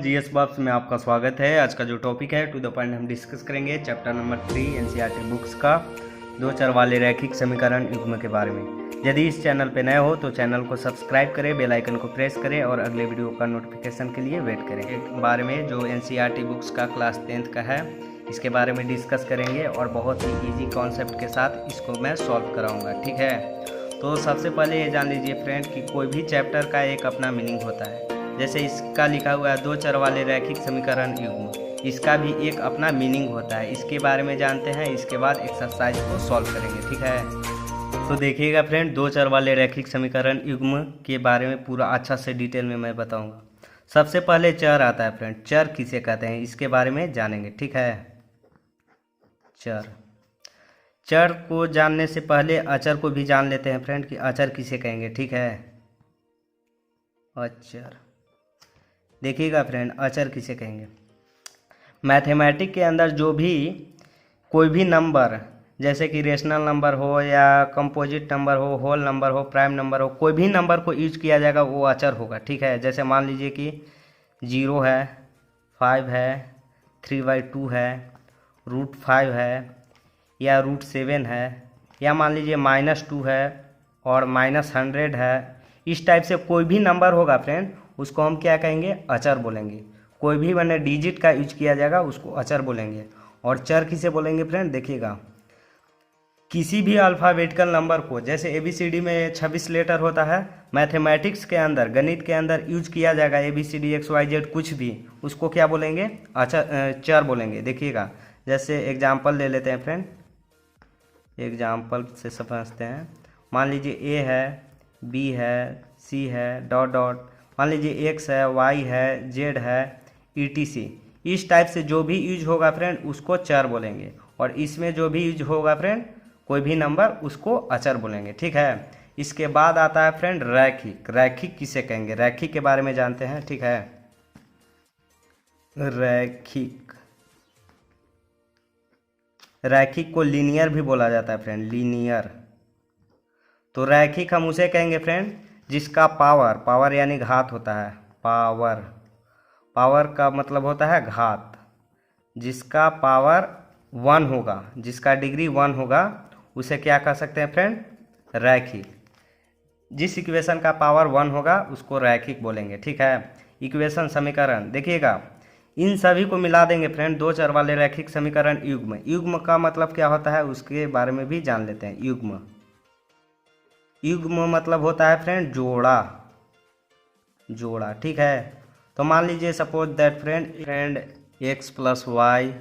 GS box में आपका स्वागत है। आज का जो टॉपिक है टू द पॉइंट हम डिस्कस करेंगे चैप्टर नंबर 3 एनसीईआरटी बुक्स का दो चर वाले रैखिक समीकरण युग्म के बारे में। यदि इस चैनल पे नए हो तो चैनल को सब्सक्राइब करें, बेल आइकन को प्रेस करें और अगले वीडियो का नोटिफिकेशन के लिए वेट करें। एक बारे में जो एनसीईआरटी बुक्स का क्लास 10th का है इसके बारे में डिस्कस करेंगे और बहुत ही ईजी कॉन्सेप्ट के साथ इसको मैं सॉल्व कराऊँगा। ठीक है, तो सबसे पहले ये जान लीजिए फ्रेंड कि कोई भी चैप्टर का एक अपना मीनिंग होता है। जैसे इसका लिखा हुआ है दो चर वाले रैखिक समीकरण युग्म, इसका भी एक अपना मीनिंग होता है। इसके बारे में जानते हैं, इसके बाद एक्सरसाइज को सॉल्व करेंगे। ठीक है, तो देखिएगा फ्रेंड, दो चर वाले रैखिक समीकरण युग्म के बारे में पूरा अच्छा से डिटेल में मैं बताऊंगा। सबसे पहले चर आता है फ्रेंड, चर किसे कहते हैं इसके बारे में जानेंगे। ठीक है, चर को जानने से पहले अचर को भी जान लेते हैं फ्रेंड कि अचर किसे कहेंगे। ठीक है, अचर देखिएगा फ्रेंड, अचर किसे कहेंगे। मैथमेटिक के अंदर जो भी कोई भी नंबर, जैसे कि रेशनल नंबर हो या कंपोजिट नंबर हो, होल नंबर हो, प्राइम नंबर हो, कोई भी नंबर को यूज किया जाएगा वो अचर होगा। ठीक है, जैसे मान लीजिए कि 0 है, 5 है, 3/2 है, √5 है या √7 है, या मान लीजिए -2 है और -100 है। इस टाइप से कोई भी नंबर होगा फ्रेंड उसको हम क्या कहेंगे, अचर बोलेंगे। कोई भी मैंने डिजिट का यूज किया जाएगा उसको अचर बोलेंगे। और चर किसे बोलेंगे फ्रेंड, देखिएगा किसी भी अल्फ़ाबेटिकल नंबर को, जैसे ABCD में 26 लेटर होता है, मैथमेटिक्स के अंदर, गणित के अंदर यूज किया जाएगा ABCD XYZ कुछ भी, उसको क्या बोलेंगे, अचर, चर बोलेंगे। देखिएगा जैसे एग्जाम्पल ले लेते हैं फ्रेंड, एग्जाम्पल से समझते हैं। मान लीजिए A है, B है, C है, डॉट डॉट, मान लीजिए X है, Y है, Z है, ETC। इस टाइप से जो भी यूज होगा फ्रेंड उसको चर बोलेंगे, और इसमें जो भी यूज होगा फ्रेंड कोई भी नंबर उसको अचर बोलेंगे। ठीक है, इसके बाद आता है फ्रेंड रैखिक। रैखिक किसे कहेंगे, रैखिक के बारे में जानते हैं। ठीक है, रैखिक, रैखिक को लीनियर भी बोला जाता है फ्रेंड, लीनियर। तो रैखिक हम उसे कहेंगे फ्रेंड जिसका पावर, पावर यानी घात होता है, पावर, पावर का मतलब होता है घात, जिसका पावर 1 होगा, जिसका डिग्री 1 होगा उसे क्या कह सकते हैं फ्रेंड, रैखिक। जिस इक्वेशन का पावर 1 होगा उसको रैखिक बोलेंगे। ठीक है, इक्वेशन समीकरण देखिएगा, इन सभी को मिला देंगे फ्रेंड दो चर वाले रैखिक समीकरण युग्म। युग्म का मतलब क्या होता है उसके बारे में भी जान लेते हैं। युग्म, युग्म मतलब होता है फ्रेंड जोड़ा, जोड़ा। ठीक है, तो मान लीजिए suppose that friend x + y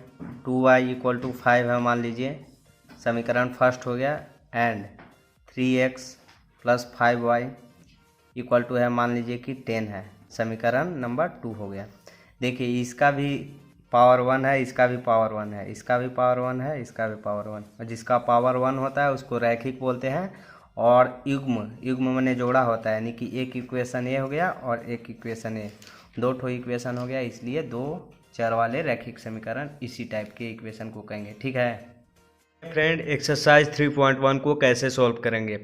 2y = 5 है, मान लीजिए समीकरण फर्स्ट हो गया। एंड 3x + 5y = है, मान लीजिए कि 10 है, समीकरण नंबर 2 हो गया। देखिए इसका भी पावर 1 है, इसका भी पावर 1 है, इसका भी पावर 1 है, इसका भी पावर 1, और जिसका पावर 1 होता है उसको रैखिक बोलते हैं। और युग्म, युग्म मैंने जोड़ा होता है, यानी कि एक इक्वेशन ए हो गया और एक इक्वेशन ए, दो ठो इक्वेशन हो गया, इसलिए दो चर वाले रैखिक समीकरण इसी टाइप के इक्वेशन को कहेंगे। ठीक है फ्रेंड, एक्सरसाइज 3.1 को कैसे सॉल्व करेंगे।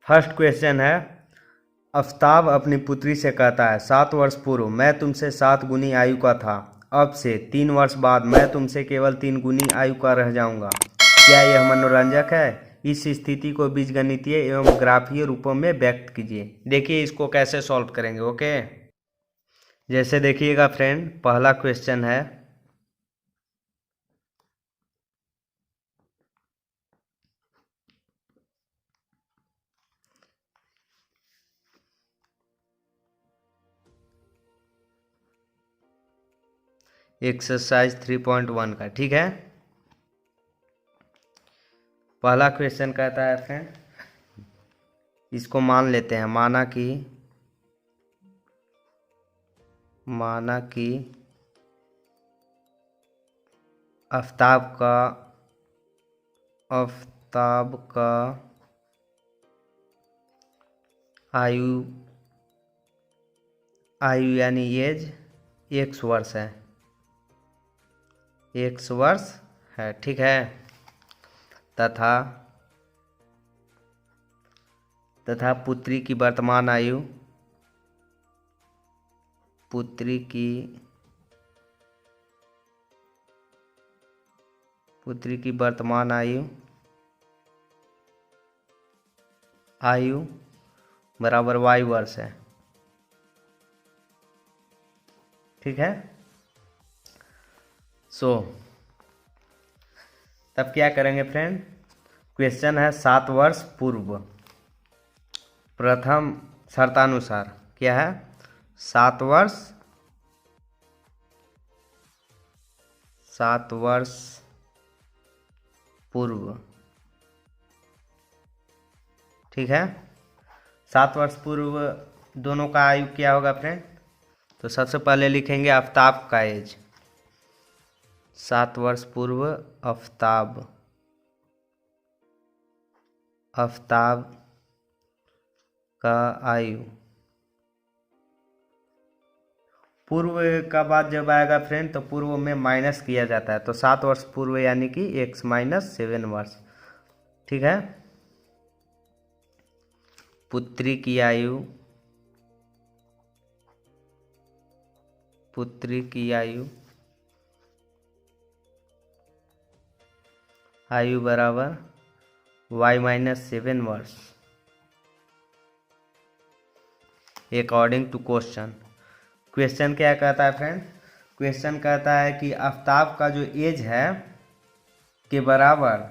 फर्स्ट क्वेश्चन है, आफ्ताब अपनी पुत्री से कहता है 7 वर्ष पूर्व मैं तुमसे 7 गुनी आयु का था, अब से 3 वर्ष बाद मैं तुमसे केवल 3 गुनी आयु का रह जाऊंगा। क्या यह मनोरंजक है? इस स्थिति को बीजगणितीय एवं ग्राफीय रूपों में व्यक्त कीजिए। देखिए इसको कैसे सॉल्व करेंगे। ओके, जैसे देखिएगा फ्रेंड, पहला क्वेश्चन है, एक्सरसाइज 3.1 का। ठीक है, पहला क्वेश्चन कहता है फ्रेंड, इसको मान लेते हैं, माना कि आफ्ताब का आयु यानी एज x वर्ष है, x वर्ष है। ठीक है, तथा पुत्री की वर्तमान आयु, पुत्री की पुत्री की वर्तमान आयु बराबर y वर्ष है। ठीक है। तब क्या करेंगे फ्रेंड, क्वेश्चन है 7 वर्ष पूर्व प्रथम शर्तानुसार, क्या है 7 वर्ष पूर्व। ठीक है, 7 वर्ष पूर्व दोनों का आयु क्या होगा फ्रेंड, तो सबसे पहले लिखेंगे आफ्ताब का एज। 7 वर्ष पूर्व आफ्ताब का आयु। पूर्व का बाद जब आएगा फ्रेंड तो पूर्व में माइनस किया जाता है, तो 7 वर्ष पूर्व यानी कि x - 7 वर्ष। ठीक है, पुत्री की आयु बराबर y - 7 वर्ष अकॉर्डिंग टू क्वेश्चन क्या कहता है फ्रेंड, क्वेश्चन कहता है कि आफ्ताब का जो एज है के बराबर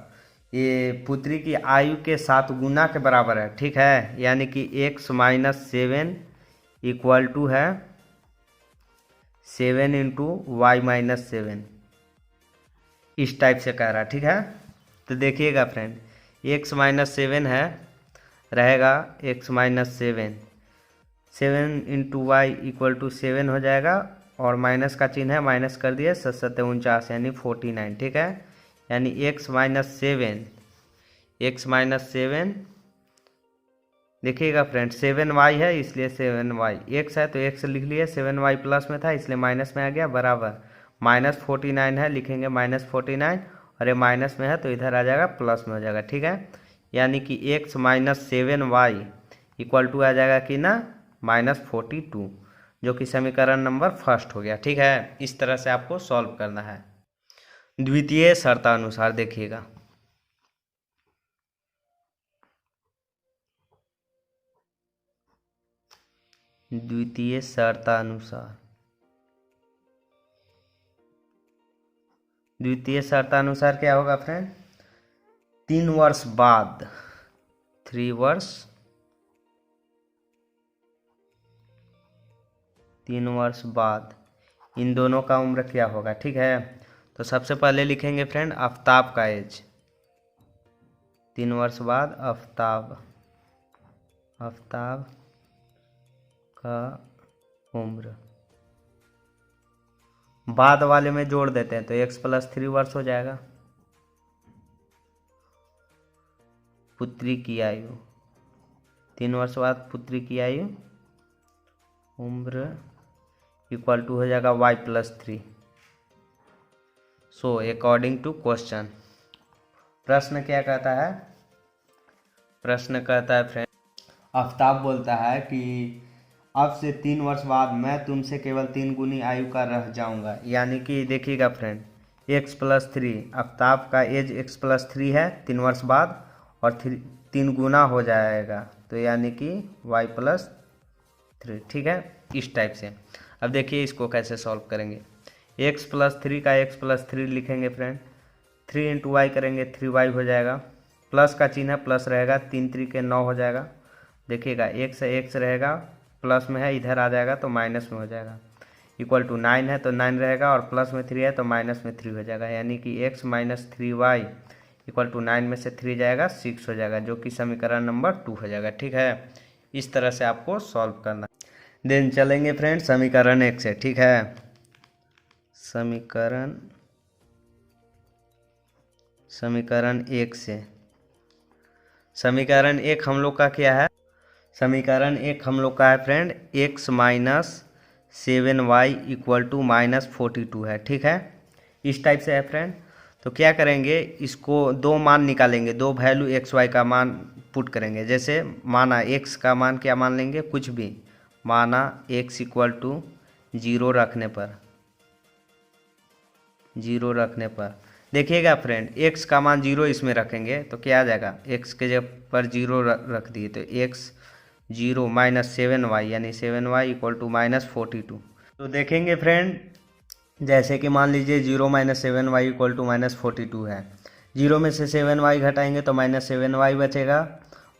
ये पुत्री की आयु के 7 गुना के बराबर है। ठीक है, यानी कि x - 7 इक्वल टू है 7 × y - 7, इस टाइप से कह रहा है। ठीक है, तो देखिएगा फ्रेंड, x - 7 है, रहेगा x - 7 × y इक्वल टू 7 हो जाएगा, और माइनस का चिन्ह है, माइनस कर दिए, 7 × 49 यानी 49। ठीक है, यानी x - 7 देखिएगा फ्रेंड, 7y है इसलिए 7y, x है तो x लिख लिए, 7y प्लस में था इसलिए माइनस में आ गया, बराबर -49 है, लिखेंगे -49, और ये माइनस में है तो इधर आ जाएगा प्लस में हो जाएगा। ठीक है, यानी कि x - 7y इक्वल टू आ जाएगा कि ना -42, जो कि समीकरण नंबर फर्स्ट हो गया। ठीक है, इस तरह से आपको सॉल्व करना है। द्वितीय शर्तानुसार देखिएगा, द्वितीय शर्तानुसार क्या होगा फ्रेंड, 3 वर्ष बाद 3 वर्ष बाद इन दोनों का उम्र क्या होगा। ठीक है, तो सबसे पहले लिखेंगे फ्रेंड आफ्ताब का एज, 3 वर्ष बाद आफ्ताब का उम्र, बाद वाले में जोड़ देते हैं तो x + 3 वर्ष हो जाएगा। पुत्री की आयु, 3 वर्ष बाद पुत्री की आयु उम्र इक्वल टू हो जाएगा y + 3। अकॉर्डिंग टू क्वेश्चन, प्रश्न क्या कहता है, प्रश्न कहता है फ्रेंड, आफ्ताब बोलता है कि अब से 3 वर्ष बाद मैं तुमसे केवल 3 गुनी आयु का रह जाऊंगा। यानी कि देखिएगा फ्रेंड, x + 3, आफ्ताब का एज x + 3 है 3 वर्ष बाद, और 3 गुना हो जाएगा, तो यानी कि y + 3। ठीक है, इस टाइप से। अब देखिए इसको कैसे सॉल्व करेंगे, x + 3 का x + 3 लिखेंगे फ्रेंड, 3 × y करेंगे 3y हो जाएगा, प्लस का चिन्ह है, प्लस रहेगा, 3 × 3 = 9 हो जाएगा। देखिएगा x रहेगा, प्लस में है, इधर आ जाएगा तो माइनस में हो जाएगा, इक्वल टू 9 है तो 9 रहेगा, और प्लस में 3 है तो माइनस में 3 हो जाएगा, यानी कि x - 3y इक्वल टू 9 में से 3 जाएगा 6 हो जाएगा, जो कि समीकरण नंबर 2 हो जाएगा। ठीक है, इस तरह से आपको सॉल्व करना। देन चलेंगे फ्रेंड समीकरण 1 से। ठीक है, समीकरण 1 से, समीकरण 1 हम लोग का क्या है, समीकरण 1 हम लोग का है friend x - 7y equal to -42 है। ठीक है, इस टाइप से है फ्रेंड। तो क्या करेंगे, इसको 2 मान निकालेंगे, 2 वैल्यू x y का मान पुट करेंगे। जैसे माना x का मान क्या मान लेंगे, कुछ भी, माना x = 0 रखने पर देखिएगा फ्रेंड, x का मान 0 इसमें रखेंगे तो क्या आ जाएगा, x के जगह पर 0 रख दिए तो x 0 माइनस 7y यानी 7y इक्वल टू -42। तो देखेंगे फ्रेंड, जैसे कि मान लीजिए 0 माइनस 7y इक्वल टू -42 है, 0 में से 7y घटाएंगे तो -7y बचेगा,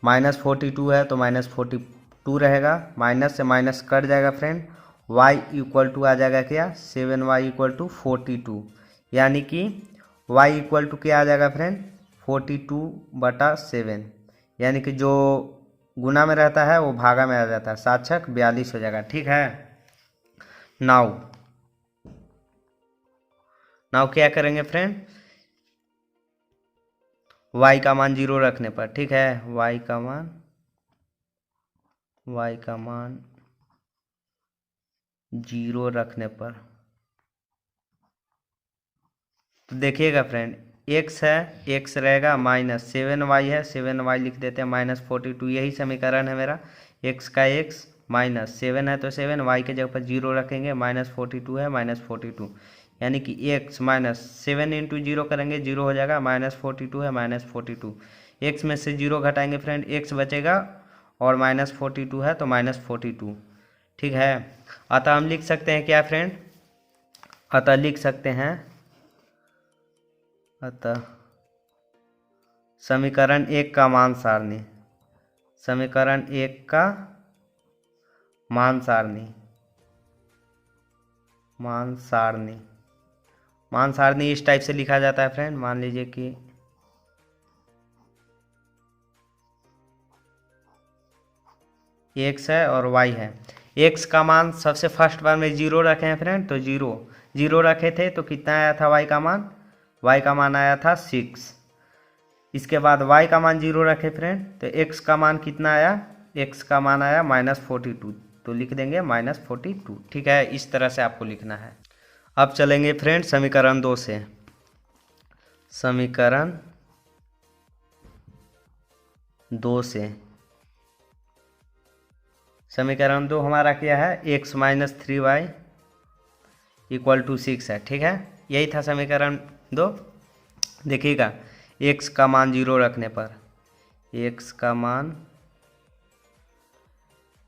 -42 है तो -42 रहेगा, माइनस से माइनस कट जाएगा फ्रेंड, y इक्वल टू आ जाएगा क्या, 7y इक्वल टू 42, यानी कि y इक्वल टू क्या आ जाएगा फ्रेंड, 42/7, यानी कि जो गुना में रहता है वो भागा में आ जाता है, 7×6 = 42 हो जाएगा। ठीक है, नाउ क्या करेंगे फ्रेंड, y का मान 0 रखने पर, ठीक है, y का मान 0 रखने पर, तो देखिएगा फ्रेंड, x है, x रहेगा, माइनस 7y है, 7y लिख देते हैं, -42, यही समीकरण है मेरा, x का x माइनस 7 है तो 7, y के जगह पर 0 रखेंगे, -42 है, -42, यानी कि x माइनस 7 इंटू 0 करेंगे, 0 हो जाएगा, -42 है, -42, x में से 0 घटाएंगे फ्रेंड, x बचेगा, और -42 है तो -42। ठीक है, अतः हम लिख सकते हैं क्या फ्रेंड, अतः लिख सकते हैं, अतः समीकरण 1 का मान सारणी, समीकरण 1 का मान सारणी, मान सारणी इस टाइप से लिखा जाता है फ्रेंड। मान लीजिए कि x है और y है, x का मान सबसे फर्स्ट बार में 0 रखे हैं फ्रेंड, तो 0 रखे थे तो कितना आया था y का मान, आया था 6। इसके बाद y का मान 0 रखे फ्रेंड, तो x का मान कितना आया, x का मान आया -42, तो लिख देंगे -42। ठीक है, इस तरह से आपको लिखना है। अब चलेंगे फ्रेंड समीकरण 2 से, समीकरण 2 से, समीकरण 2 हमारा क्या है, x minus 3y equal to 6 है। ठीक है, यही था समीकरण 2। देखिएगा, x का मान 0 रखने पर, x का मान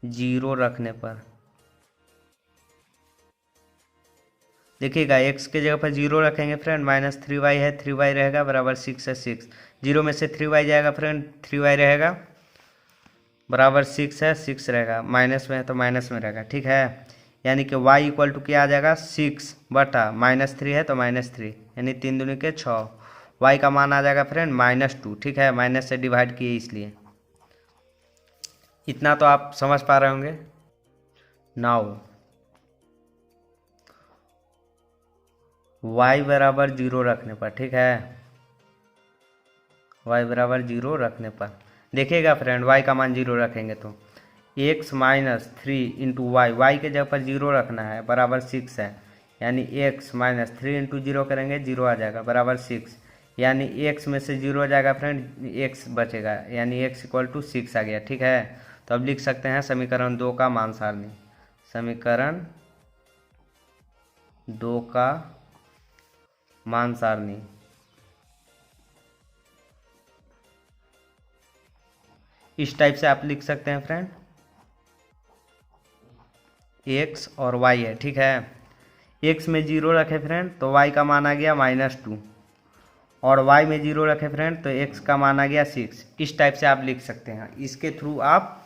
0 रखने पर, देखिएगा x के जगह पर 0 रखेंगे फ्रेंड, -3y है, 3y रहेगा, बराबर 6 है, 6, 0 में से 3y जाएगा फ्रेंड, 3y रहेगा, बराबर 6 है, 6 रहेगा, माइनस में है तो माइनस में रहेगा। ठीक है, यानी कि y इक्वल टू क्या आ जाएगा, 6 बटा -3 है तो -3, यानी 3 दूनी के 6, y का मान आ जाएगा फ्रेंड -2। ठीक है, माइनस से डिवाइड किए इसलिए, इतना तो आप समझ पा रहे होंगे। नाउ y बराबर 0 रखने पर, ठीक है, y बराबर 0 रखने पर, देखिएगा फ्रेंड, y का मान 0 रखेंगे तो x माइनस 3 इंटू वाई के जगह पर 0 रखना है, बराबर 6 है, यानी x माइनस 3 इंटू 0 करेंगे, 0 आ जाएगा, बराबर 6, यानी x में से 0 आ जाएगा फ्रेंड, x बचेगा, यानी x इक्वल टू 6 आ गया। ठीक है, तो अब लिख सकते हैं समीकरण 2 का मान सारणी, समीकरण 2 का मान सारणी, इस टाइप से आप लिख सकते हैं फ्रेंड, x और y है। ठीक है, x में 0 रखे फ्रेंड तो y का मान आ गया -2, और y में 0 रखे फ्रेंड तो x का मान आ गया 6। इस टाइप से आप लिख सकते हैं, इसके थ्रू आप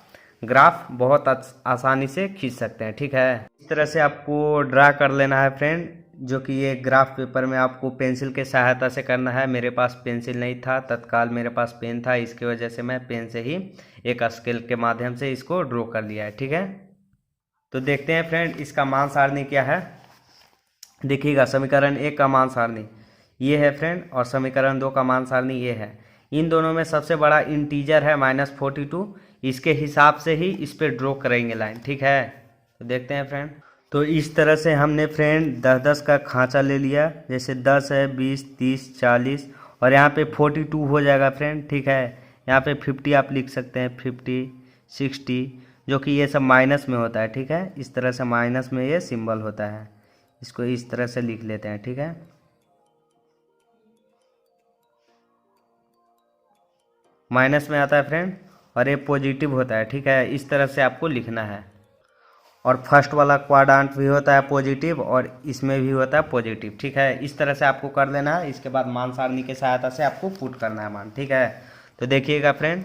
ग्राफ बहुत आसानी से खींच सकते हैं। ठीक है, इस तरह से आपको ड्रा कर लेना है फ्रेंड, जो कि ये ग्राफ पेपर में आपको पेंसिल के सहायता से करना है। मेरे पास पेंसिल नहीं था, तत्काल मेरे पास पेन था, इसकी वजह से मैं पेन से ही एक स्केल के माध्यम से इसको ड्रॉ कर लिया है। ठीक है, तो देखते हैं फ्रेंड इसका मान सारणी क्या है। देखिएगा, समीकरण 1 का मान सारणी ये है फ्रेंड, और समीकरण 2 का मान सारणी ये है। इन दोनों में सबसे बड़ा इंटीजर है -42, इसके हिसाब से ही इस पर ड्रॉ करेंगे लाइन। ठीक है, तो देखते हैं फ्रेंड। तो इस तरह से हमने फ्रेंड 10-10 का खांचा ले लिया, जैसे 10 है, 20, 30, 40, और यहाँ पे 42 हो जाएगा फ्रेंड। ठीक है, यहाँ पे 50 आप लिख सकते हैं, 50, 60, जो कि ये सब माइनस में होता है। ठीक है, इस तरह से माइनस में ये सिंबल होता है, इसको इस तरह से लिख लेते हैं। ठीक है, माइनस में आता है फ्रेंड, और ये पॉजिटिव होता है। ठीक है, इस तरह से आपको लिखना है। और फर्स्ट वाला क्वाड्रेंट भी होता है पॉजिटिव, और इसमें भी होता है पॉजिटिव। ठीक है, इस तरह से आपको कर देना है। इसके बाद मान सारणी की सहायता से आपको पुट करना है मान। ठीक है, तो देखिएगा फ्रेंड,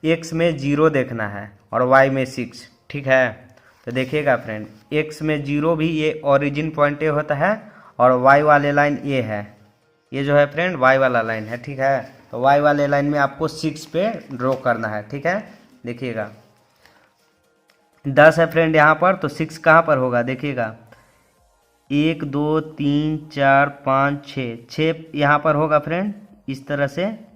एक्स में 0 देखना है और वाई में 6। ठीक है, तो देखिएगा फ्रेंड, एक्स में 0 भी ये ओरिजिन पॉइंट ए होता है, और वाई वाले लाइन ये है, ये जो है फ्रेंड वाई वाला लाइन है। ठीक है, तो वाई वाले लाइन में आपको 6 पे ड्रॉ करना है। ठीक है, देखिएगा 10 है फ्रेंड यहाँ पर, तो 6 कहाँ पर होगा देखिएगा, 1 2 3 4 5 6 यहाँ पर होगा फ्रेंड, इस तरह से,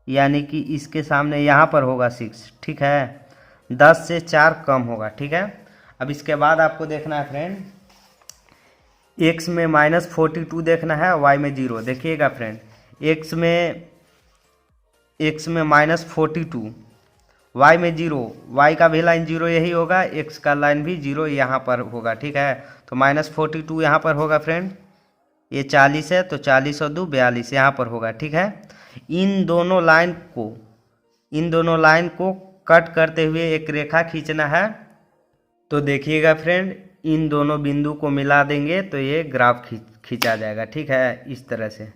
यानी कि इसके सामने यहाँ पर होगा 6। ठीक है, 10 से 4 कम होगा। ठीक है, अब इसके बाद आपको देखना है फ्रेंड, एक्स में -42 देखना है, वाई में 0। देखिएगा फ्रेंड, एक्स में -42, वाई में 0, वाई का भी लाइन 0 यही होगा, एक्स का लाइन भी 0 यहाँ पर होगा। ठीक है, तो -42 यहाँ पर होगा फ्रेंड, ये 40 है, तो 40 और 2 42 यहाँ पर होगा। ठीक है, इन दोनों लाइन को कट करते हुए एक रेखा खींचना है। तो देखिएगा फ्रेंड, इन दोनों बिंदु को मिला देंगे तो ये ग्राफ खींचा जाएगा। ठीक है, इस तरह से,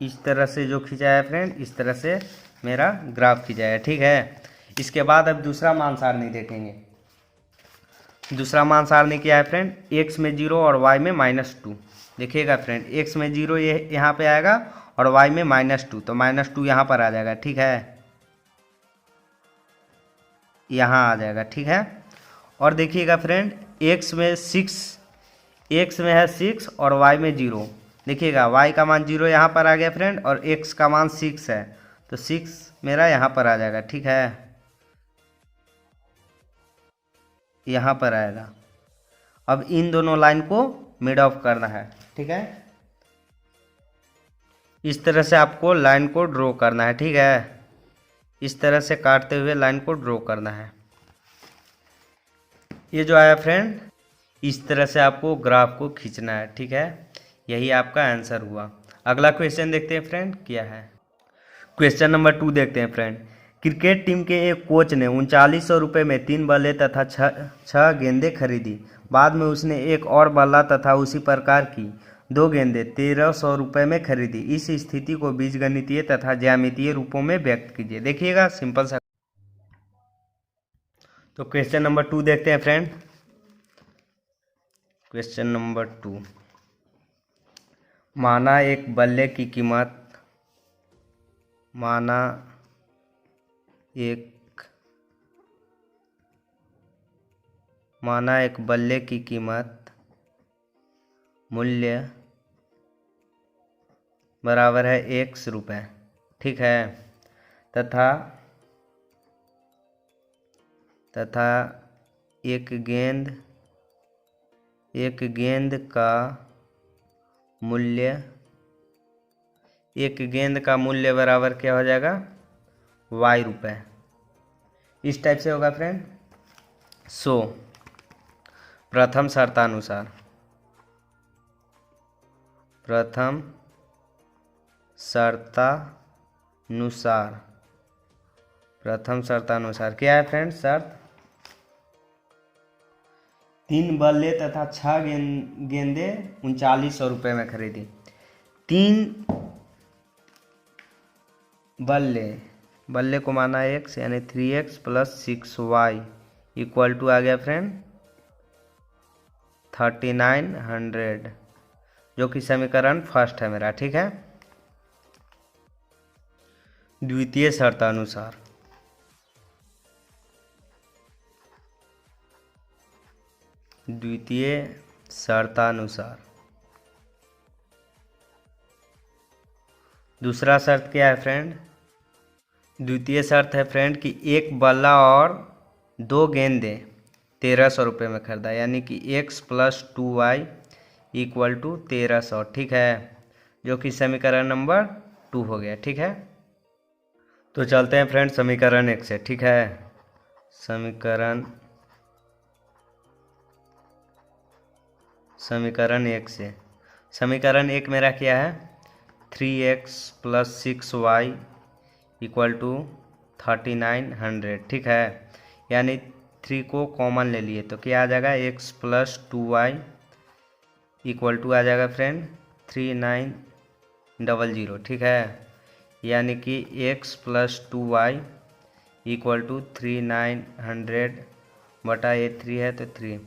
इस तरह से जो खींचा है फ्रेंड, इस तरह से मेरा ग्राफ खींचा है। ठीक है, इसके बाद अब दूसरा मान सारणी देखेंगे। दूसरा मान सारणी क्या है फ्रेंड, एक्स में 0 और वाई में -2। देखिएगा फ्रेंड, एक्स में 0 ये यहाँ पे आएगा, और वाई में -2, तो -2 यहाँ पर आ जाएगा। ठीक है, यहाँ आ जाएगा। ठीक है, और देखिएगा फ्रेंड, एक्स में है 6 और वाई में 0। देखिएगा वाई का मान 0 यहाँ पर आ गया फ्रेंड, और एक्स का मान 6 है, तो 6 मेरा यहाँ पर आ जाएगा। ठीक है, यहाँ पर आएगा। अब इन दोनों लाइन को मिड ऑफ करना है। ठीक है, इस तरह से आपको लाइन को ड्रॉ करना है। ठीक है, इस तरह से काटते हुए लाइन को ड्रॉ करना है। ये जो आया फ्रेंड, इस तरह से आपको ग्राफ को खींचना है। ठीक है, यही आपका आंसर हुआ। अगला क्वेश्चन देखते हैं फ्रेंड, क्या है। क्वेश्चन नंबर 2 देखते हैं फ्रेंड। क्रिकेट टीम के एक कोच ने 3900 रुपये में 3 बल्ले तथा 6 गेंदें खरीदी। बाद में उसने एक और बल्ला तथा उसी प्रकार की 2 गेंदें 1300 रुपये में खरीदी। इस स्थिति को बीजगणितीय तथा ज्यामितीय रूपों में व्यक्त कीजिए। देखिएगा सिंपल सा। तो क्वेश्चन नंबर 2 देखते हैं फ्रेंड। क्वेश्चन नंबर 2, माना एक बल्ले की कीमत, माना एक बल्ले की कीमत मूल्य बराबर है x रुपये। ठीक है, तथा एक गेंद का मूल्य बराबर क्या हो जाएगा, y रुपये। इस टाइप से होगा फ्रेंड। सो प्रथम शर्तानुसार क्या है फ्रेंड, शर्त, 3 बल्ले तथा 6 गेंदें 3900 रुपये में खरीदी। 3 बल्ले को माना x, यानी 3x + 6y इक्वल टू आ गया फ्रेंड 3900, जो कि समीकरण फर्स्ट है मेरा। ठीक है, द्वितीय शर्तानुसार दूसरा शर्त क्या है फ्रेंड, द्वितीय शर्त है फ्रेंड कि एक बल्ला और 2 गेंदें 1300 रुपये में खरीदा, यानी कि x + 2y इक्वल टू 1300। ठीक है, जो कि समीकरण नंबर 2 हो गया। ठीक है, तो चलते हैं फ्रेंड समीकरण 1 से। ठीक है, समीकरण 1 से, समीकरण एक मेरा क्या है, 3x + 6y = 3900, ठीक है। यानी 3 को कॉमन ले लिए तो क्या आ जाएगा, x + 2y = आ जाएगा फ्रेंड 3900, ठीक है। यानी कि x + 2y = 3900 बटा ये 3 है तो 3,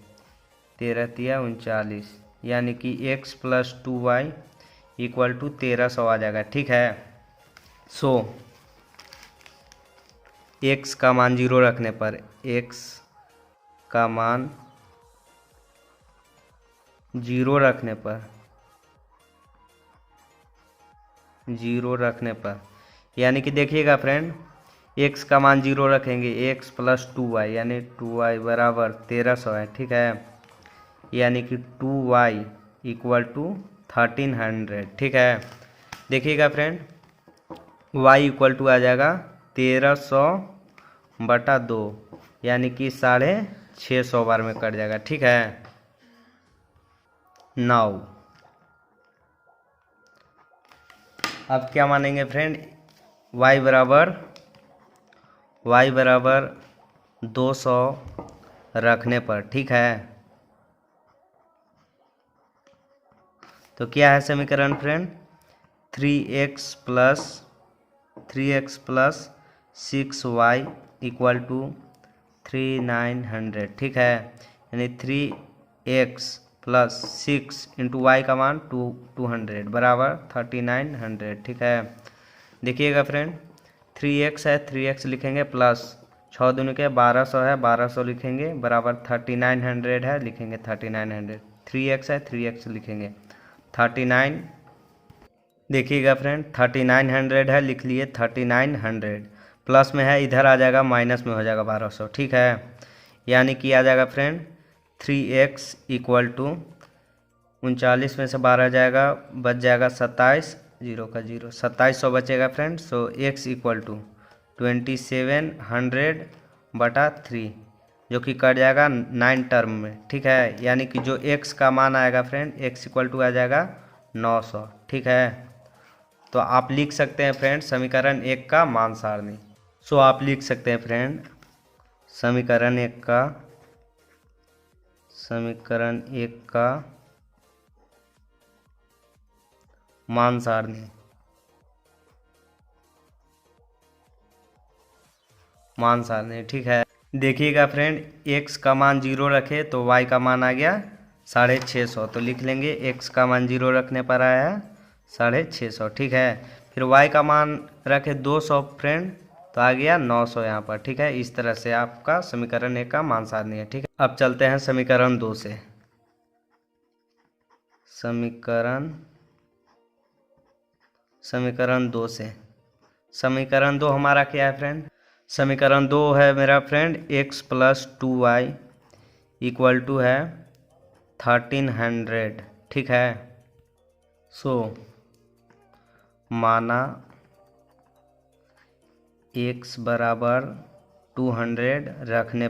13 × 39, यानी कि x + 2y = 1300 आ जाएगा, ठीक है। सो x का मान 0 रखने पर, x का मान 0 रखने पर यानी कि देखिएगा फ्रेंड, x का मान 0 रखेंगे, x + 2y यानी 2y = 1300 है, ठीक है। यानी कि 2y = 1300, ठीक है। देखिएगा फ्रेंड, y = आ जाएगा 1300 बटा 2, यानी कि 650 बार में कट जाएगा, ठीक है। नाउ अब क्या मानेंगे फ्रेंड, y बराबर 200 रखने पर, ठीक है। तो क्या है समीकरण फ्रेंड, 3x + 6y = 3900, ठीक है। यानी 3x + 6 × y का मान 200 बराबर 3900, ठीक है। देखिएगा फ्रेंड, 3x है 3x लिखेंगे, प्लस 6 दूनी के 1200 है 1200 लिखेंगे, बराबर 3900 है, लिखेंगे 3900। 3x है 3x लिखेंगे 39, देखिएगा फ्रेंड 3900 है, लिख लिए 3900, प्लस में है इधर आ जाएगा, माइनस में हो जाएगा 1200, ठीक है। यानी कि आ जाएगा फ्रेंड 3x = 39 में से 12 जाएगा, बच जाएगा 27, 0 का 0, 2700 बचेगा फ्रेंड। सो x = 2700 बटा 3, जो कि कट जाएगा 9 टर्म में, ठीक है। यानी कि जो x का मान आएगा फ्रेंड, x = आ जाएगा 900, ठीक है। तो आप लिख सकते हैं फ्रेंड समीकरण 1 का मान सारणी। सो आप लिख सकते हैं फ्रेंड समीकरण 1 का मान सारणी, ठीक है। देखिएगा फ्रेंड, x का मान 0 रखे तो y का मान आ गया 650, तो लिख लेंगे x का मान 0 रखने पर आया है 650, ठीक है। फिर y का मान रखे 200 फ्रेंड, तो आ गया 900 यहाँ पर, ठीक है। इस तरह से आपका समीकरण 1 का मान सारणी है, ठीक है। अब चलते हैं समीकरण 2 से। समीकरण 2 हमारा क्या है फ्रेंड, समीकरण 2 है मेरा फ्रेंड x + 2y = है 1300, ठीक है। सो माना x बराबर 200 रखने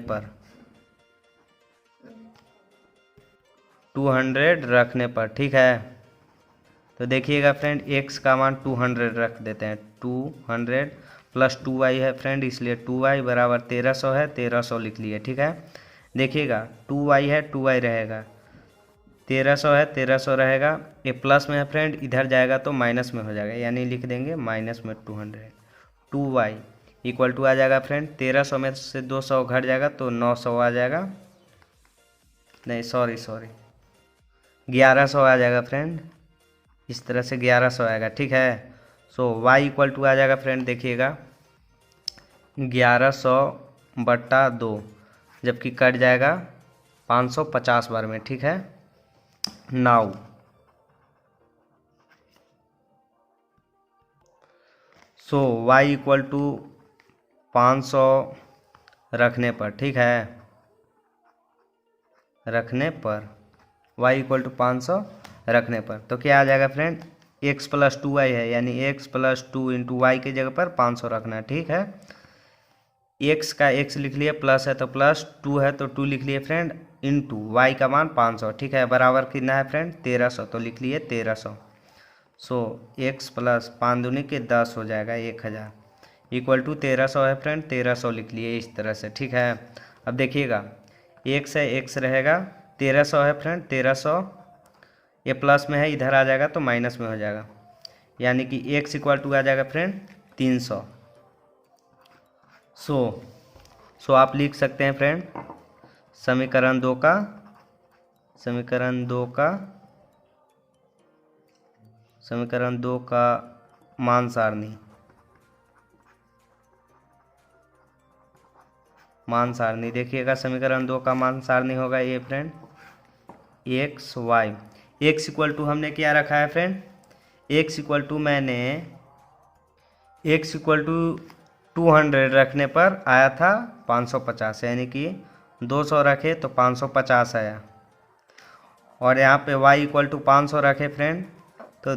पर, ठीक है। तो देखिएगा फ्रेंड, x का मान 200 रख देते हैं, 200 + 2y है फ्रेंड, इसलिए 2y = 1300 है, 1300 लिख लिए, ठीक है। देखिएगा 2y है 2y रहेगा, 1300 है 1300 रहेगा, ये प्लस में है फ्रेंड, इधर जाएगा तो माइनस में हो जाएगा, यानी लिख देंगे माइनस में 200। 2y = आ जाएगा फ्रेंड, 1300 में से 200 घट जाएगा तो 900 आ जाएगा, नहीं सॉरी 1100 आ जाएगा फ्रेंड, इस तरह से 1100 आएगा, ठीक है। सो y = आ जाएगा फ्रेंड, देखिएगा 1100 बटा 2, जबकि कट जाएगा 550 बार में, ठीक है। नाउ सो y = 500 रखने पर, ठीक है, y = 500 रखने पर, तो क्या आ जाएगा फ्रेंड, x + 2y है, यानी x + 2 × y की जगह पर 500 रखना है, ठीक है। x का x लिख लिए, प्लस है तो प्लस, 2 है तो 2 लिख लिए फ्रेंड, इंटू वाई का मान 500, ठीक है, बराबर कितना है फ्रेंड 1300, तो लिख लिए 1300। सो x प्लस 5 दूनी के 10 हो जाएगा 1000 इक्वल टू 1300 है फ्रेंड, 1300 लिख लिए इस तरह से, ठीक है। अब देखिएगा x है, x रहेगा, 1300 है फ्रेंड, 1300 ये प्लस में है, इधर आ जाएगा तो माइनस में हो जाएगा, यानी कि x इक्वल टू आ जाएगा फ्रेंड 300। सो आप लिख सकते हैं फ्रेंड समीकरण दो का मान सारणी देखिएगा, समीकरण 2 का मान सारणी होगा ये friend X Y. X equal to हमने क्या रखा है फ्रेंड, एक्स इक्वल टू मैंने एक्स इक्वल टू 200 रखने पर आया था 550, यानी कि 200 रखे तो 550 आया। और यहाँ पे y इक्वल टू 500 रखे फ्रेंड तो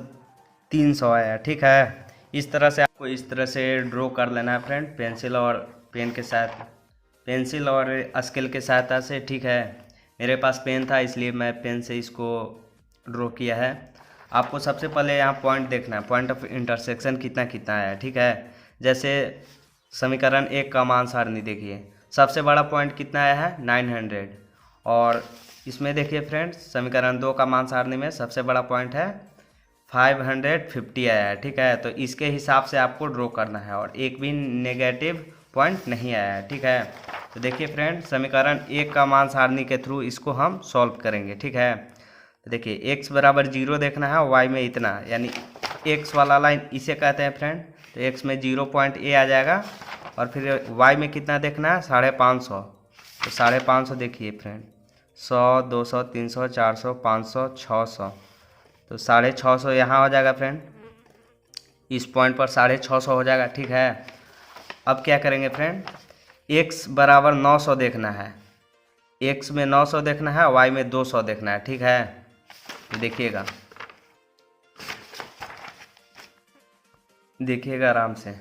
300 आया, ठीक है। इस तरह से आपको इस तरह से ड्रॉ कर लेना है फ्रेंड, पेंसिल और पेन के साथ, पेंसिल और स्केल के सहायता से, ठीक है। मेरे पास पेन था इसलिए मैं पेन से इसको ड्रॉ किया है। आपको सबसे पहले यहाँ पॉइंट देखना है, पॉइंट ऑफ इंटरसेक्शन कितना कितना है, ठीक है। जैसे समीकरण 1 का मान सारणी देखिए, सबसे बड़ा पॉइंट कितना आया है 900, और इसमें देखिए फ्रेंड्स समीकरण 2 का मान सारणी में सबसे बड़ा पॉइंट है 550 आया है, ठीक है। तो इसके हिसाब से आपको ड्रॉ करना है, और एक भी नेगेटिव पॉइंट नहीं आया है, ठीक है। तो देखिए फ्रेंड समीकरण 1 का मान सारणी के थ्रू इसको हम सॉल्व करेंगे, ठीक है। तो देखिए x बराबर 0 देखना है, y में इतना, यानी x वाला लाइन इसे कहते हैं फ्रेंड। तो x में 0 पॉइंट a आ जाएगा, और फिर y में कितना देखना है 550, तो 550 देखिए फ्रेंड 100 200 300 400 500 600, तो 650 यहाँ हो जाएगा फ्रेंड, इस पॉइंट पर 650 हो जाएगा, ठीक है। अब क्या करेंगे फ्रेंड, x बराबर 900 देखना है, x में 900 देखना है, y में 200 देखना है, ठीक है। देखिएगा आराम से,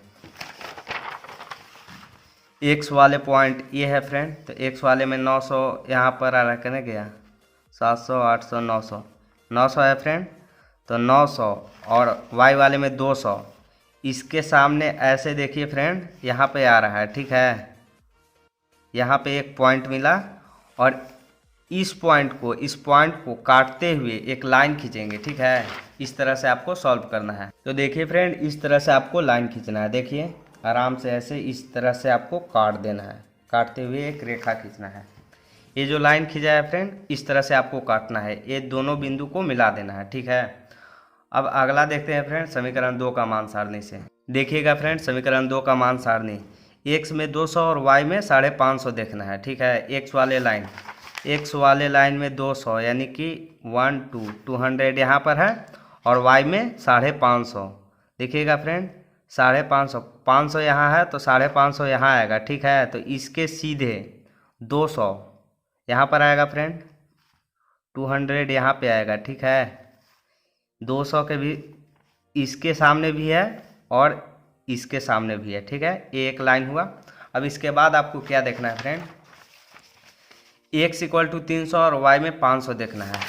x वाले पॉइंट ये है फ्रेंड, तो x वाले में 900 यहाँ पर आ रहा है, कहने गया 700 800 900 है फ्रेंड, तो 900, और y वाले में 200, इसके सामने ऐसे देखिए फ्रेंड यहाँ पे आ रहा है, ठीक है। यहाँ पे एक पॉइंट मिला, और इस पॉइंट को काटते हुए एक लाइन खींचेंगे, ठीक है। इस तरह से आपको सॉल्व करना है। तो देखिए फ्रेंड इस तरह से आपको लाइन खींचना है, देखिए आराम से ऐसे इस तरह से आपको काट देना है, काटते हुए एक रेखा खींचना है। ये जो लाइन खींचा है फ्रेंड इस तरह से आपको काटना है, ये दोनों बिंदु को मिला देना है, ठीक है। अब अगला देखते हैं फ्रेंड समीकरण 2 का मान सारणी से। देखिएगा फ्रेंड समीकरण 2 का मान सारणी, x में 200 और y में 550 देखना है, ठीक है। x वाले लाइन में 200 यानी कि 200 यहाँ पर है, और y में 550, देखिएगा फ्रेंड 550, 500 यहाँ है तो 550 यहाँ आएगा, ठीक है। तो इसके सीधे 200 यहाँ पर आएगा फ्रेंड, 200 यहाँ पे आएगा, ठीक है। 200 के भी इसके सामने भी है और इसके सामने भी है, ठीक है, ये एक लाइन हुआ। अब इसके बाद आपको क्या देखना है फ्रेंड, x इक्वल टू 300 और y में 500 देखना है।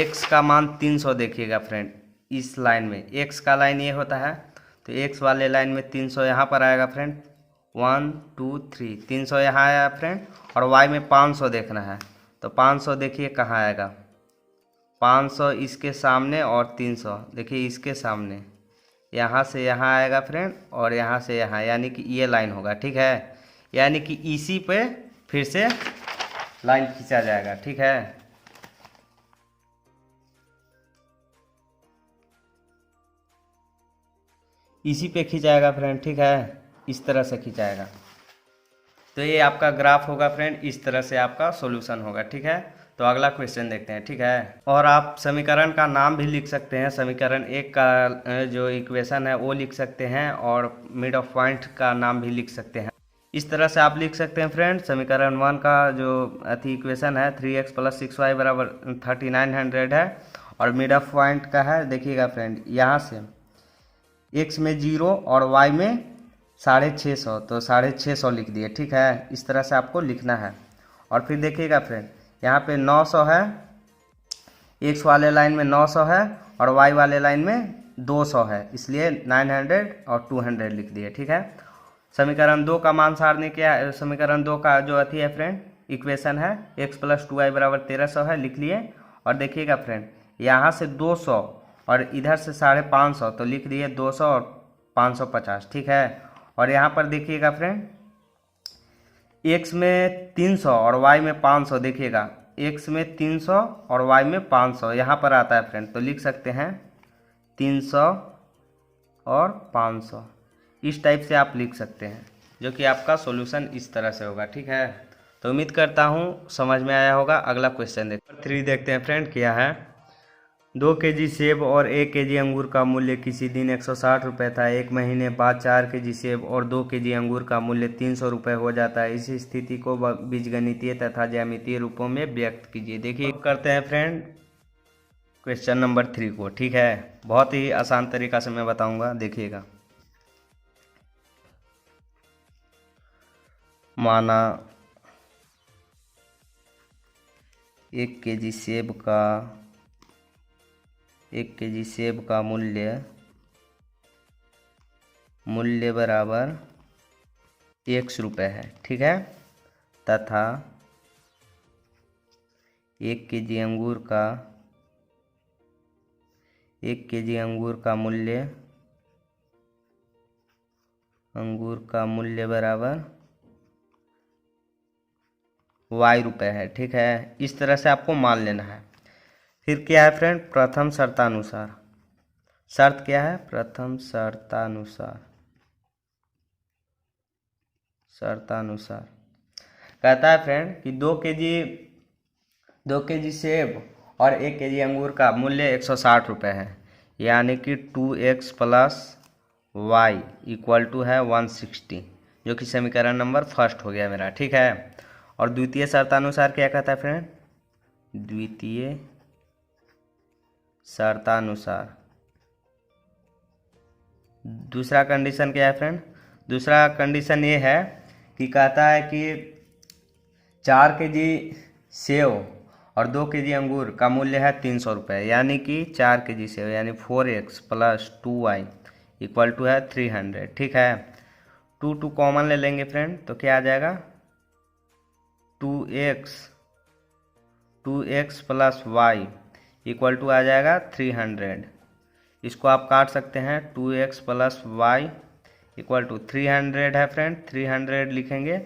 x का मान 300 देखिएगा फ्रेंड, इस लाइन में x का लाइन ये होता है, तो x वाले लाइन में 300 यहाँ पर आएगा फ्रेंड, 1 2 3 300 यहाँ आया फ्रेंड, और y में 500 देखना है, तो 500 देखिए कहाँ आएगा, 500 इसके सामने और 300 देखिए इसके सामने, यहाँ से यहाँ आएगा फ्रेंड, और यहाँ से यहाँ, यानी कि ये लाइन होगा, ठीक है। यानी कि इसी पे फिर से लाइन खींचा जाएगा, ठीक है। इसी पे खींचाएगा फ्रेंड, ठीक है, इस तरह से खींचाएगा। तो ये आपका ग्राफ होगा फ्रेंड, इस तरह से आपका सॉल्यूशन होगा, ठीक है। तो अगला क्वेश्चन देखते हैं, ठीक है। और आप समीकरण का नाम भी लिख सकते हैं, समीकरण 1 का जो इक्वेशन है वो लिख सकते हैं, और मिड ऑफ पॉइंट का नाम भी लिख सकते हैं। इस तरह से आप लिख सकते हैं फ्रेंड, समीकरण 1 का जो इक्वेशन है 3x + 6y बराबर 3900 है, और मिड ऑफ पॉइंट का है, देखिएगा फ्रेंड यहाँ से x में 0 और y में 650, तो 650 लिख दिए, ठीक है। इस तरह से आपको लिखना है। और फिर देखिएगा फ्रेंड यहाँ पे 900 है, x वाले लाइन में 900 है और y वाले लाइन में 200 है, इसलिए 900 और 200 लिख दिए। ठीक है, समीकरण 2 का मान सारणी क्या है? समीकरण 2 का जो अथी है फ्रेंड, इक्वेशन है x + 2y = 1300 है, लिख लिए। और देखिएगा फ्रेंड, यहाँ से 200 और इधर से 550, तो लिख दिए 200 और 550। ठीक है, और यहाँ पर देखिएगा फ्रेंड, x में 300 और y में 500, देखिएगा x में 300 और y में 500 यहाँ पर आता है फ्रेंड, तो लिख सकते हैं 300 और 500। इस टाइप से आप लिख सकते हैं, जो कि आपका सॉल्यूशन इस तरह से होगा। ठीक है, तो उम्मीद करता हूँ समझ में आया होगा। अगला क्वेश्चन देखते हैं फ्रेंड, क्या है। 2 केजी सेब और 1 केजी अंगूर का मूल्य किसी दिन 160 रुपये था। 1 महीने बाद 4 केजी सेब और 2 केजी अंगूर का मूल्य 300 रुपये हो जाता है। इस स्थिति को बीजगणितीय तथा ज्यामितीय रूपों में व्यक्त कीजिए। देखिए, करते हैं फ्रेंड क्वेश्चन नंबर 3 को। ठीक है, बहुत ही आसान तरीका से मैं बताऊंगा, देखिएगा। माना 1 केजी सेब का मूल्य बराबर 100 रुपये है। ठीक है, तथा 1 केजी अंगूर का मूल्य बराबर y रुपये है। ठीक है, इस तरह से आपको मान लेना है। फिर क्या है फ्रेंड, प्रथम शर्तानुसार। शर्त क्या है? प्रथम शर्तानुसार कहता है फ्रेंड कि 2 केजी सेब और 1 केजी अंगूर का मूल्य 160 रुपये है, यानी कि 2x + y = है 160, जो कि समीकरण नंबर फर्स्ट हो गया मेरा। ठीक है, और द्वितीय शर्तानुसार क्या कहता है फ्रेंड? द्वितीय शर्तानुसार दूसरा कंडीशन क्या है फ्रेंड? दूसरा कंडीशन ये है कि कहता है कि 4 केजी सेब और 2 केजी अंगूर का मूल्य है 300 रुपये, यानी कि 4 केजी सेब यानी 4x + 2y = है 300। ठीक है, 2 कॉमन ले लेंगे फ्रेंड, तो क्या आ जाएगा? 2x + y = आ जाएगा 300। इसको आप काट सकते हैं, 2x + y = 300 है फ्रेंड, 300 लिखेंगे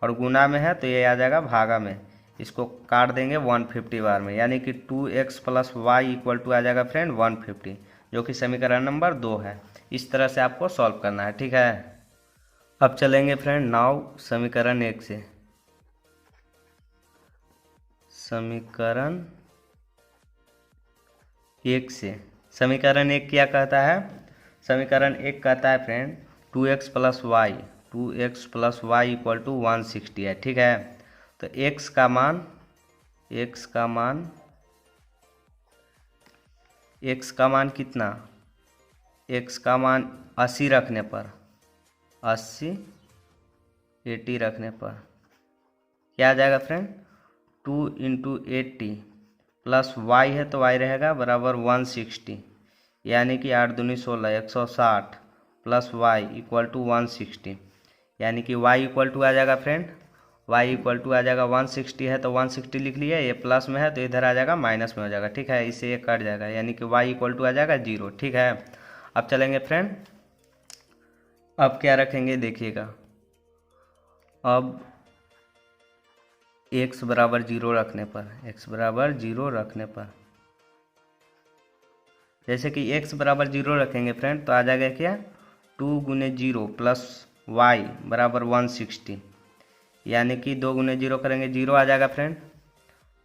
और गुना में है तो ये आ जाएगा भागा में। इसको काट देंगे 150 बार में, यानी कि 2x + y = आ जाएगा फ्रेंड 150, जो कि समीकरण नंबर 2 है। इस तरह से आपको सॉल्व करना है। ठीक है, अब चलेंगे फ्रेंड नाउ समीकरण 1 से। समीकरण 1 क्या कहता है? समीकरण 1 कहता है फ्रेंड 2x + y = 160 है। ठीक है, तो x का मान 80 रखने पर 80 रखने पर क्या आ जाएगा फ्रेंड? 2 × 80 + y है तो y रहेगा बराबर 160, यानी कि 8 दूनी 16, 160 + y = 160, यानी कि y = आ जाएगा फ्रेंड, y = आ जाएगा 160 है तो 160 लिख लिया। ये प्लस में है तो इधर आ जाएगा माइनस में हो जाएगा। ठीक है, इससे ये कट जाएगा, यानी कि y = आ जाएगा 0। ठीक है, अब चलेंगे फ्रेंड, अब क्या रखेंगे देखिएगा। अब x = 0 रखने पर जैसे कि x = 0 रखेंगे फ्रेंड, तो आ जाएगा क्या? 2 × 0 + y = 160, यानी कि 2 × 0 करेंगे 0 आ जाएगा फ्रेंड,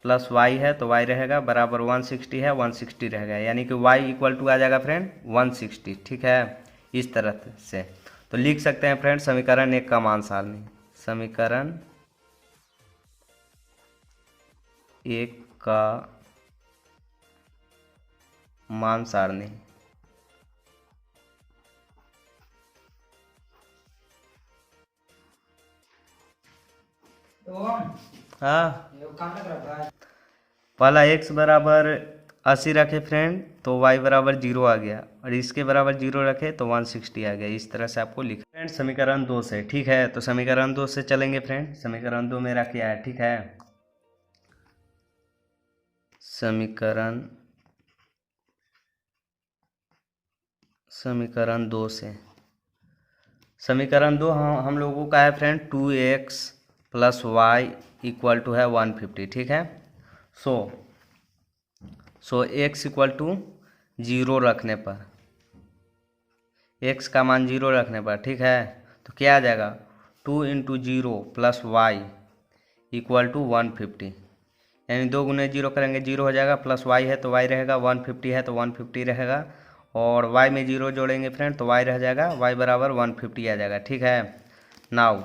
प्लस y है तो y रहेगा बराबर 160 है 160 रहेगा, यानी कि y = आ जाएगा फ्रेंड 160। ठीक है, इस तरह से तो लिख सकते हैं फ्रेंड समीकरण 1 का मान सारणी। समीकरण 1 का मान सारणी। हाँ पहला x बराबर 80 रखे फ्रेंड तो y बराबर 0 आ गया, और इसके बराबर 0 रखे तो 160 आ गया। इस तरह से आपको लिख फ्रेंड समीकरण 2 से। ठीक है, तो समीकरण 2 से चलेंगे फ्रेंड। समीकरण 2 मेरा क्या है? ठीक है, समीकरण 2 से। समीकरण 2 हम लोगों का है friend 2x plus Y equal to है 150। ठीक है, सो x इक्वल टू 0 रखने पर, x का मान 0 रखने पर, ठीक है, तो क्या आ जाएगा 2 into 0 plus Y equal to 150, यानी 2 गुने 0 करेंगे 0 हो जाएगा, प्लस y है तो y रहेगा, 150 है तो 150 रहेगा, और y में 0 जोड़ेंगे फ्रेंड तो y रह जाएगा, y बराबर 150 आ जाएगा। ठीक है, नाउ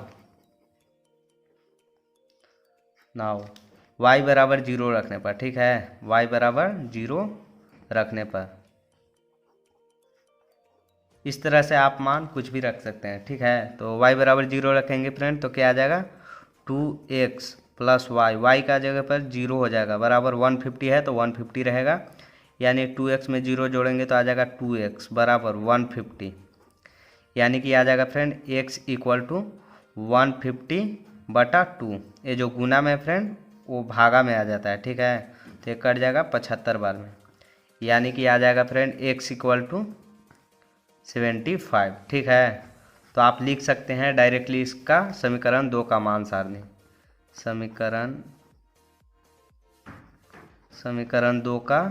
y बराबर 0 रखने पर, ठीक है, y बराबर 0 रखने पर इस तरह से आप मान कुछ भी रख सकते हैं। ठीक है, तो y बराबर 0 रखेंगे फ्रेंड तो क्या आ जाएगा 2x प्लस y का जगह पर 0 हो जाएगा, बराबर 150 है तो 150 रहेगा, यानी 2x में 0 जोड़ेंगे तो आ जाएगा 2x बराबर 150, यानी कि आ जाएगा फ्रेंड x इक्वल टू 150/2। ये जो गुना में फ्रेंड वो भागा में आ जाता है। ठीक है, तो ये कट जाएगा 75 बार में, यानी कि आ जाएगा फ्रेंड x इक्वल टू 75। ठीक है, तो आप लिख सकते हैं डायरेक्टली इसका समीकरण 2 का मान सारणी। समीकरण 2 का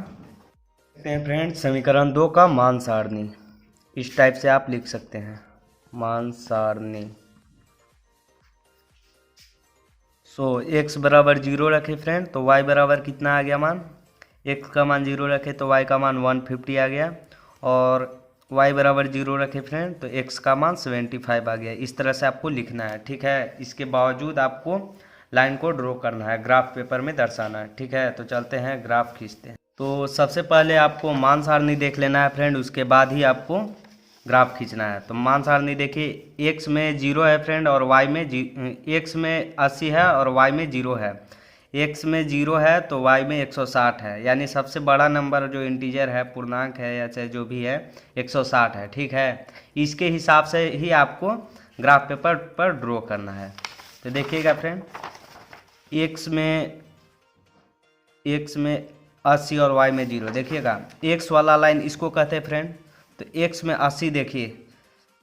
फ्रेंड समीकरण 2 का मान सारणी इस टाइप से आप लिख सकते हैं, मान सारणी। x बराबर 0 रखे फ्रेंड तो y बराबर कितना आ गया मान, x का मान 0 रखे तो y का मान 150 आ गया, और y बराबर 0 रखे फ्रेंड तो x का मान 75 आ गया। इस तरह से आपको लिखना है। ठीक है, इसके बावजूद आपको लाइन को ड्रॉ करना है, ग्राफ पेपर में दर्शाना है। ठीक है, तो चलते हैं ग्राफ खींचते हैं। तो सबसे पहले आपको मान सारणी देख लेना है फ्रेंड, उसके बाद ही आपको ग्राफ खींचना है। तो मान सारणी देखिए, x में 0 है फ्रेंड और y में x में 80 है और y में 0 है। x में 0 है तो y में 160 है, यानी सबसे बड़ा नंबर जो इंटीजर है, पूर्णांक है या चाहे जो भी है, 160 है। ठीक है, इसके हिसाब से ही आपको ग्राफ पेपर पर ड्रॉ करना है। तो देखिएगा फ्रेंड, x में 80 और y में 0, देखिएगा x वाला लाइन इसको कहते हैं फ्रेंड, तो x में 80 देखिए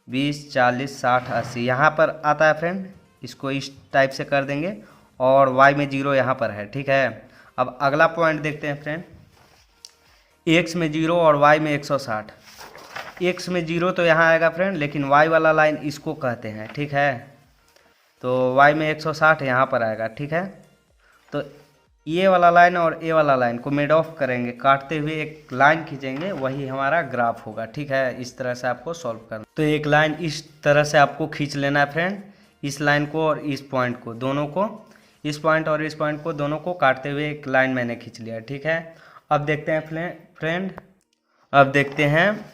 20 40 60 80 यहाँ पर आता है फ्रेंड, इसको इस टाइप से कर देंगे, और y में 0 यहाँ पर है। ठीक है, अब अगला पॉइंट देखते हैं फ्रेंड, x में 0 और y में 160, x में 0 तो यहाँ आएगा फ्रेंड, लेकिन y वाला लाइन इसको कहते हैं। ठीक है, तो y में 160 यहाँ पर आएगा। ठीक है, तो ये वाला लाइन और ये वाला लाइन को मिड ऑफ करेंगे, काटते हुए एक लाइन खींचेंगे, वही हमारा ग्राफ होगा। ठीक है, इस तरह से आपको सॉल्व करना। तो एक लाइन इस तरह से आपको खींच लेना है फ्रेंड, इस लाइन को और इस पॉइंट को, दोनों को, इस पॉइंट और इस पॉइंट को दोनों को काटते हुए एक लाइन मैंने खींच लिया। ठीक है, अब देखते हैं फ्रेंड, अब देखते हैं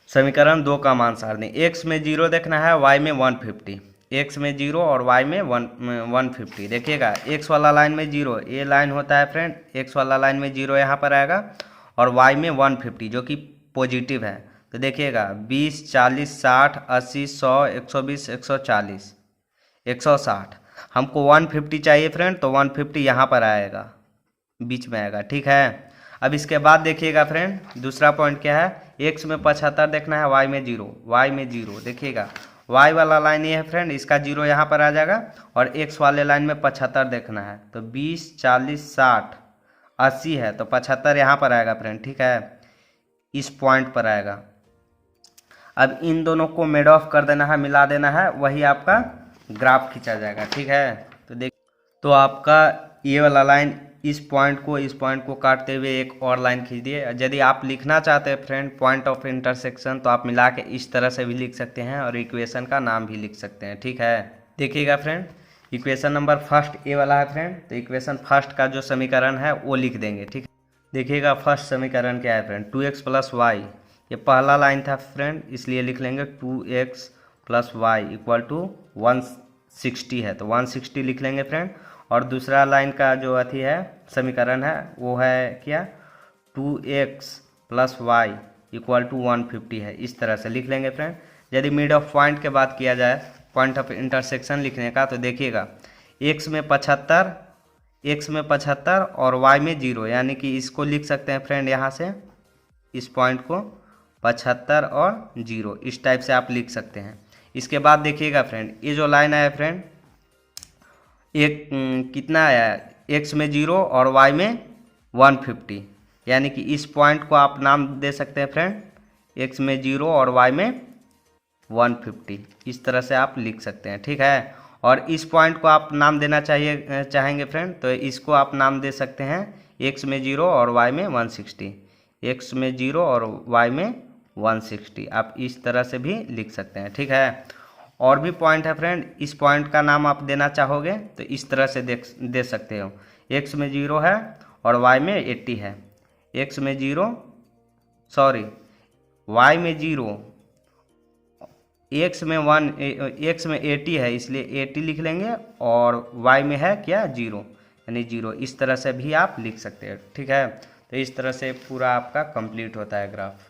समीकरण 2 का मान सारणी। x में 0 देखना है, y में 150, x में 0 और y में 150। देखिएगा x वाला लाइन में 0, ये लाइन होता है फ्रेंड, x वाला लाइन में 0 यहाँ पर आएगा, और y में 150 जो कि पॉजिटिव है। तो देखिएगा 20 40 60 80 100 120 140 160, हमको 150 चाहिए फ्रेंड, तो 150 यहाँ पर आएगा, बीच में आएगा। ठीक है, अब इसके बाद देखिएगा फ्रेंड, दूसरा पॉइंट क्या है, x में 75 देखना है, y में 0, देखिएगा y वाला लाइन ये है फ्रेंड, इसका 0 यहाँ पर आ जाएगा, और x वाले लाइन में 75 देखना है, तो 20 40 60 80 है तो 75 यहाँ पर आएगा फ्रेंड। ठीक है, इस पॉइंट पर आएगा। अब इन दोनों को मेड ऑफ कर देना है, मिला देना है, वही आपका ग्राफ खींचा जाएगा। ठीक है, तो देख, तो आपका ये वाला लाइन इस पॉइंट को काटते हुए एक और लाइन खींच दिए। यदि आप लिखना चाहते हैं फ्रेंड पॉइंट ऑफ इंटरसेक्शन, तो आप मिला के इस तरह से भी लिख सकते हैं, और इक्वेशन का नाम भी लिख सकते हैं। ठीक है, देखिएगा friend, equation number first A वाला है फ्रेंड, तो इक्वेशन फर्स्ट का जो समीकरण है वो लिख देंगे। ठीक है, देखिएगा फर्स्ट समीकरण क्या है फ्रेंड, 2x प्लस वाई, ये पहला लाइन था फ्रेंड, इसलिए लिख लेंगे 2x plus Y equal to 160 है, तो 160 लिख लेंगे फ्रेंड, और दूसरा लाइन का जो अथी है समीकरण है वो है क्या, 2x plus Y equal to 150 है। इस तरह से लिख लेंगे फ्रेंड। यदि मिड ऑफ पॉइंट के बात किया जाए, पॉइंट ऑफ इंटरसेक्शन लिखने का, तो देखिएगा x में 75 और y में 0, यानी कि इसको लिख सकते हैं फ्रेंड यहाँ से, इस पॉइंट को 75 और 0 इस टाइप से आप लिख सकते हैं। इसके बाद देखिएगा फ्रेंड, ये जो लाइन आया फ्रेंड, एक कितना आया है, x में 0 और y में 150, यानी कि इस पॉइंट को आप नाम दे सकते हैं फ्रेंड, x में 0 और y में 150, इस तरह से आप लिख सकते हैं, ठीक है। और इस पॉइंट को आप नाम देना चाहेंगे फ्रेंड, तो इसको आप नाम दे सकते हैं x में 0 और y में 160, x में 0 और y में 160, आप इस तरह से भी लिख सकते हैं, ठीक है। और भी पॉइंट है फ्रेंड, इस पॉइंट का नाम आप देना चाहोगे तो इस तरह से दे सकते हो, x में 0 है और y में 80 है, x में 0 सॉरी y में 0, x में 80 है इसलिए 80 लिख लेंगे, और y में है क्या 0, यानी 0, इस तरह से भी आप लिख सकते हैं, ठीक है। तो इस तरह से पूरा आपका कंप्लीट होता है ग्राफ।